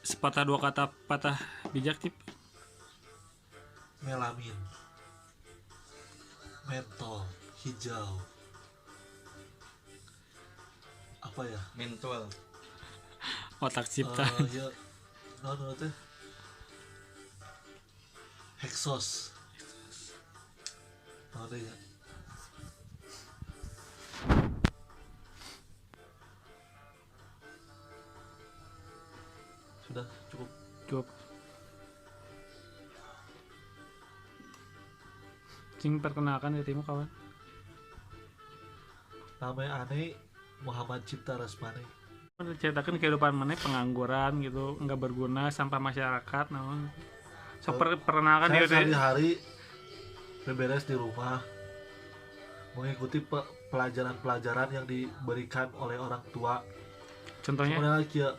Sepatah dua kata patah bijak tip. Melamin, mentol, hijau, apa ya? Mentol. Otak cipta. Ya, non teh heksos. Deh ya. Sudah cukup. Cukup. Cing perkenalkan ya timu kawan. Namanya aneh Muhammad Cipta Rasmani. Ceritakan kehidupan mana pengangguran gitu, nggak berguna, sampah masyarakat, namun. So perkenalkan Saya diri. sehari-hari beberes di rumah, mengikuti pelajaran-pelajaran yang diberikan oleh orang tua. Contohnya. Kemudian lagi ya,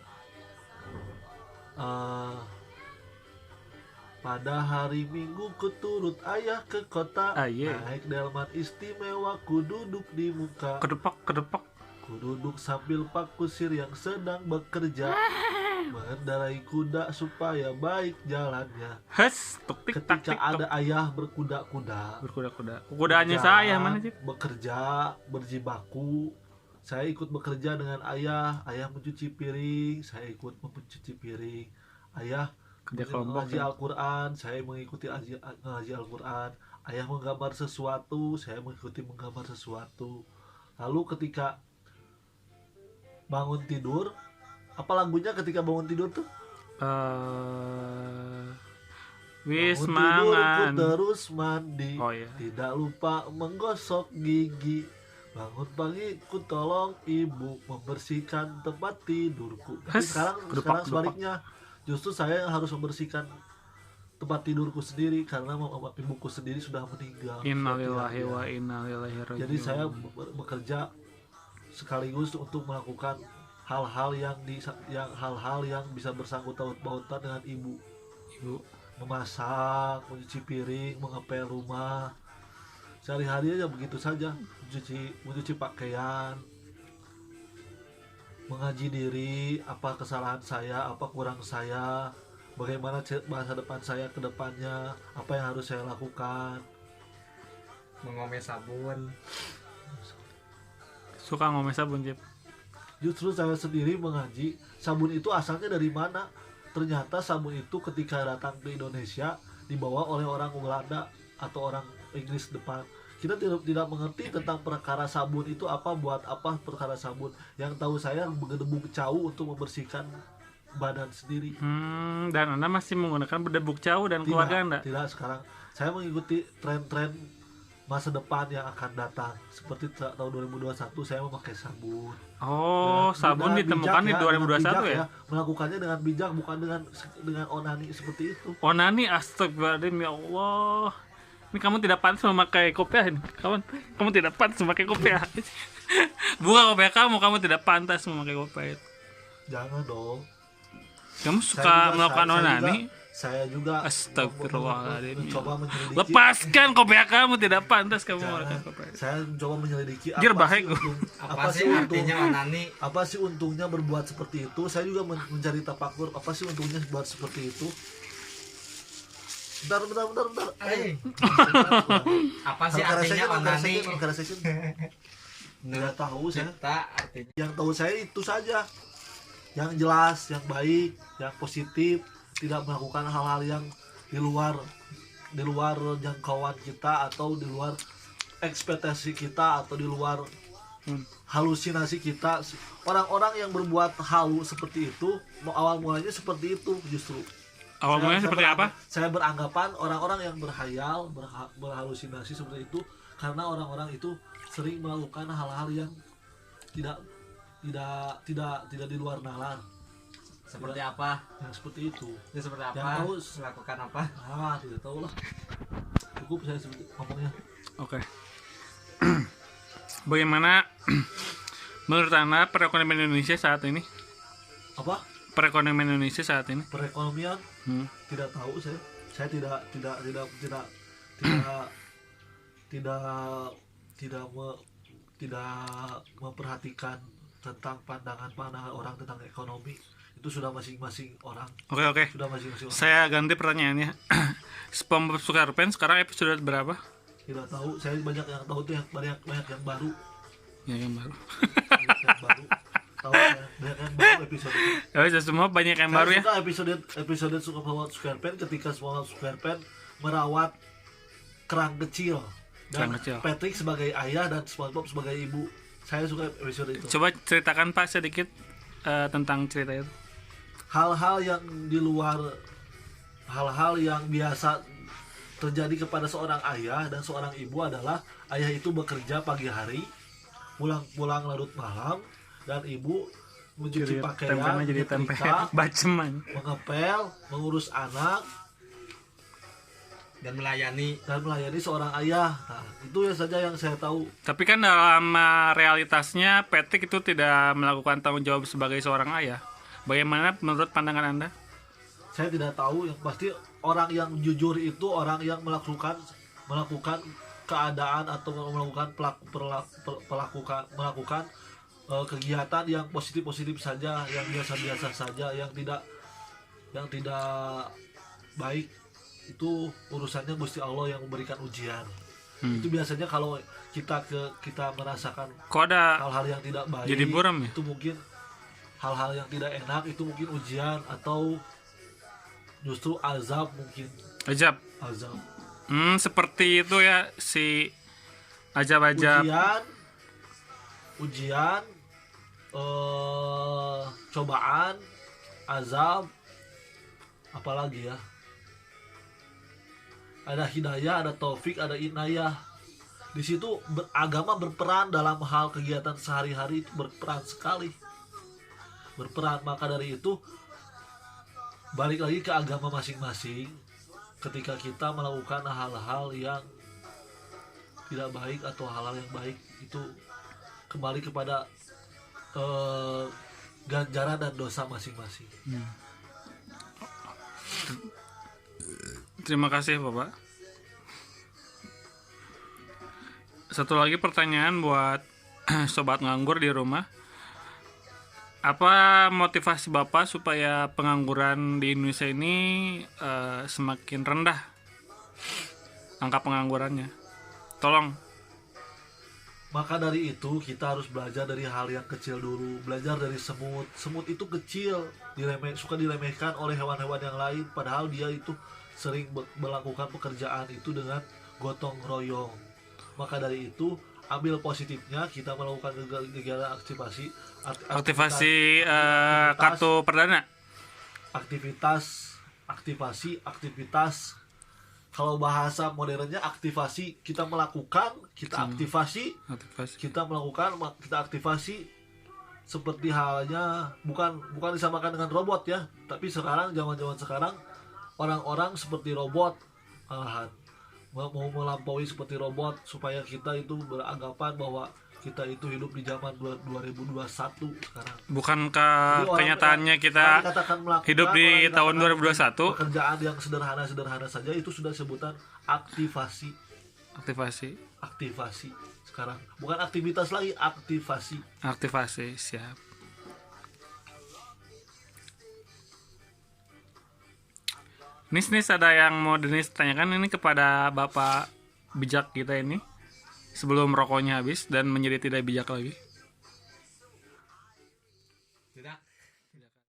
pada hari Minggu kuturut ayah ke kota, naik delman istimewa, ku duduk di muka, kedepak ku duduk sambil pak kusir yang sedang bekerja, mengendarai kuda supaya baik jalannya. Ketika ada ayah berkuda-kuda, kudaannya saya mana sih? Bekerja, berjibaku, saya ikut bekerja dengan ayah. Ayah mencuci piring, saya ikut mencuci piring. Ayah mengaji Al-Quran, saya mengikuti ngaji Al-Quran. Ayah menggambar sesuatu, saya mengikuti menggambar sesuatu. Lalu ketika bangun tidur, apa lagunya ketika bangun tidur tuh? Wis mangan terus mandi, iya. Tidak lupa menggosok gigi. Bangun pagi ku tolong ibu membersihkan tempat tidurku. Tapi sekarang sebaliknya, justru saya yang harus membersihkan tempat tidurku sendiri karena ibuku sendiri sudah meninggal. Innalillahi wa inna ilaihi raji'un. Jadi saya bekerja sekaligus untuk melakukan hal-hal yang bisa bersangkut pautan dengan ibu. Memasak, mencuci piring, mengepel rumah. Sehari-hari aja begitu saja, mencuci pakaian, mengaji diri, apa kesalahan saya, apa kurang saya, bagaimana masa depan saya ke depannya, apa yang harus saya lakukan. Mengomel sabun. Suka ngomel sabun, Cip? Justru saya sendiri mengaji, sabun itu asalnya dari mana? Ternyata sabun itu ketika datang ke Indonesia dibawa oleh orang Belanda atau orang Inggris depan. Kita tidak mengerti tentang perkara sabun itu apa, buat apa perkara sabun. Yang tahu saya berdebuk cau untuk membersihkan badan sendiri. Dan Anda masih menggunakan berdebuk cau dan keluarga Anda? Tidak, sekarang saya mengikuti tren-tren masa depan yang akan datang. Seperti tahun 2021 saya memakai sabun. Sabun ditemukan di 2021 ya? Melakukannya dengan bijak, bukan dengan onani seperti itu. Onani, astagfirullahaladzim, ya Allah. Ini kamu tidak pantas memakai kopiah ini, kawan. Kamu tidak pantas memakai kopiah. Buka kopiah kamu tidak pantas memakai kopiah itu. Jangan dong. Kamu suka melakukan onani? Saya juga astagfirullahaladzim. Mencoba menyelidiki. Lepaskan kopiah kamu, tidak pantas kamu memakai kopiah. Saya mencoba menyelidiki apa sih untungnya berbuat seperti itu. Saya juga mencari tafakur, apa sih untungnya buat seperti itu. Bentar. Apa sih artinya onani? Nggak tahu saya. Yang tahu saya itu saja. Yang jelas, yang baik, yang positif, tidak melakukan hal-hal yang di luar jangkauan kita atau di luar ekspektasi kita atau di luar halusinasi kita. Orang-orang yang berbuat halu seperti itu, awal mulanya seperti itu justru. Awal mulanya seperti apa? Saya beranggapan orang-orang yang berhayal, berhalusinasi seperti itu karena orang-orang itu sering melakukan hal-hal yang tidak di luar nalar. Seperti apa? Yang seperti itu. Ya seperti apa? Yang tahu melakukan apa? Tidak tahu lah. Cukup saya seperti ngomongnya. Oke. Bagaimana menurut Anda perekonomian Indonesia saat ini? Apa? Perekonomian Indonesia saat ini? Perekonomian? Tidak tahu saya. Saya tidak memperhatikan tentang pandangan orang tentang ekonomi. itu sudah masing-masing orang, Oke. sudah masing-masing orang. Saya ganti pertanyaannya. SpongeBob SquarePants sekarang episode berapa? Tidak tahu, saya banyak yang tahu tuh, yang banyak yang baru. Ya, yang baru. Banyak yang baru. Tahu ya, banyak yang baru episode itu. Ya, semua banyak yang baru ya. Saya suka episode SpongeBob SquarePants ketika SpongeBob SquarePants merawat kerang kecil. Dan Kerang kecil. Patrick sebagai ayah dan SpongeBob sebagai ibu. Saya suka episode itu. Coba ceritakan Pak sedikit tentang cerita itu. Hal-hal yang di luar, hal-hal yang biasa terjadi kepada seorang ayah dan seorang ibu adalah ayah itu bekerja pagi hari, pulang larut malam, dan ibu mencuci pakaian, Tempelnya jadi tempe menyetrika, baceman. mengepel, mengurus anak, Dan melayani. seorang ayah. Nah, itu ya saja yang saya tahu. Tapi kan dalam realitasnya Patrick itu tidak melakukan tanggung jawab sebagai seorang ayah. Bagaimana menurut pandangan Anda? Saya tidak tahu, yang pasti orang yang jujur itu orang yang melakukan keadaan atau melakukan melakukan kegiatan yang positif saja, yang biasa saja, yang tidak baik. Itu urusannya Gusti Allah yang memberikan ujian. Itu biasanya kalau kita merasakan Kok ada hal-hal yang tidak baik, jadi buram ya? itu mungkin hal-hal yang tidak enak, itu mungkin ujian atau justru azab, mungkin ajab? azab. Seperti itu ya si ajab-ajab. Ujian, cobaan, azab, apalagi ya, ada hidayah, ada taufik, ada inayah. Di situ agama berperan dalam hal kegiatan sehari-hari, itu berperan sekali, maka dari itu balik lagi ke agama masing-masing. Ketika kita melakukan hal-hal yang tidak baik atau hal-hal yang baik, itu kembali kepada ganjaran dan dosa masing-masing. Terima kasih Bapak. Satu lagi pertanyaan buat sobat nganggur di rumah. Apa motivasi Bapak supaya pengangguran di Indonesia ini semakin rendah angka penganggurannya? Tolong. Maka dari itu kita harus belajar dari hal yang kecil dulu. Belajar dari semut. Semut itu kecil, suka diremehkan oleh hewan-hewan yang lain, padahal dia itu sering melakukan pekerjaan itu dengan gotong royong. Maka dari itu ambil positifnya, kita melakukan kegiatan Aktivasi kartu perdana. aktivitas kalau bahasa modernnya aktivasi, kita aktivasi seperti halnya bukan disamakan dengan robot ya, tapi sekarang zaman sekarang orang-orang seperti robot malahan mau melampaui seperti robot, supaya kita itu beranggapan bahwa kita itu hidup di zaman 2021 sekarang. Bukankah kenyataannya kita hidup di tahun 2021? Pekerjaan yang sederhana saja itu sudah sebutan aktivasi sekarang, bukan aktivitas lagi, aktivasi. Siap. Nis ada yang mau Denis tanyakan ini kepada Bapak bijak kita ini sebelum rokoknya habis dan menjadi tidak bijak lagi.